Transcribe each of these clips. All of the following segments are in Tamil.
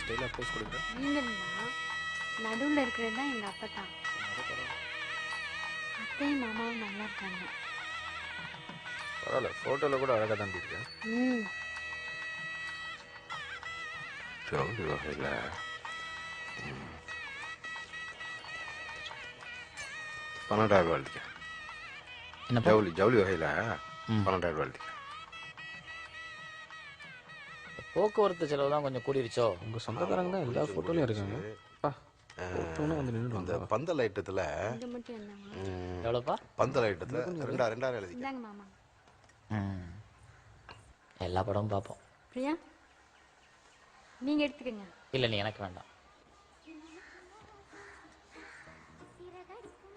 ஸ்டைலாக போஸ் கொடுக்குறேன். நீங்களா நடுவில் இருக்கிறது தான் எங்கள் அப்பா தான். அத்தையும் மாமாவும் நல்லா இருக்காங்க. பரவாயில்ல, ஃபோட்டோவில் கூட அழகாக தான் இருக்கேன். ம் ஜவுளி வகையில் 12,000 ரூபாய்க்கு. என்ன ஜவுளி வகையில் 12,000 ரூபாய்க்கு. போக்குவரத்து செலவு தான் கொஞ்சம் கூடிருச்சோ? உங்கள் சொந்தக்காரங்க தான் எல்லா ஃபோட்டோலையும் இருக்காங்க. ஃபோட்டோன்னு வந்து நின்று அந்த பந்தல் ஐட்டத்தில் இது மட்டும் என்னங்க? எவ்வளோப்பா? பந்தல் ஐட்டத்தில் 2,000 எழுதி. இந்தாங்க மாமா. எல்லா படமும் பார்ப்போம். பிரியா நீங்கள் எடுத்துக்கங்க. இல்லை, நீ எனக்கு வேண்டாம்.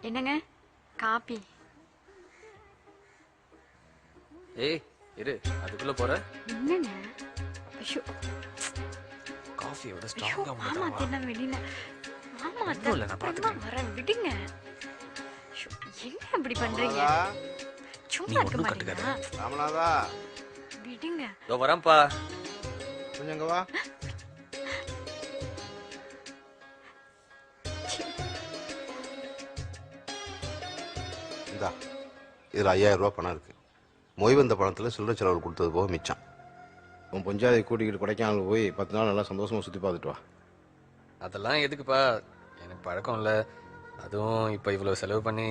என்னங்க காப்பி? ஏய் இரு, அதுக்குள்ளே போகிற. என்னங்க? ஐயோ காஃபியோட ஐயோ ஸ்ட்ராங்காக மாமா தின்ன வெளியில. மாமா இல்லை, நான் பார்த்துக்கிறேன். வரேன் விடுங்க. ஐயோ, என்ன இப்படி பண்றீங்க? சும்மா இருக்க மாட்டீங்களா? ராமநாதா விடுங்க. இதோ வரேன்ப்பா. கொஞ்சம் இங்க வா. இந்தா இதில் 5,000 ரூபா பணம் இருக்கு. மொய் வந்த பணத்தில் சில்லறை செலவு கொடுத்தது போக மிச்சம். உன் பஞ்சாயத்தை கூட்டிக்கிட்டு கொடைக்கானல் போய் 10 நாள் நல்லா சந்தோஷமாக சுற்றி பார்த்துட்டு வா. அதெல்லாம் எதுக்குப்பா, எனக்கு பழக்கம் இல்லை. அதுவும் இப்போ இவ்வளோ செலவு பண்ணி.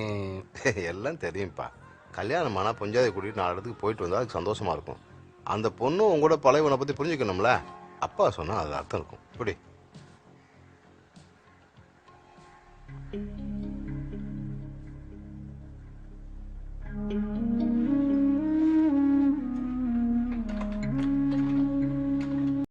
எல்லாம் தெரியும்ப்பா. கல்யாணம் ஆனால் பஞ்சாயத்தை கூட்டிகிட்டு 4 இடத்துக்கு போயிட்டு வந்தால் அதுக்கு சந்தோஷமாக இருக்கும். அந்த பொண்ணு உங்களோட பழையவனை பற்றி புரிஞ்சுக்கணும்ல. அப்பா சொன்னால் அது அர்த்தம் இருக்கும். இப்படி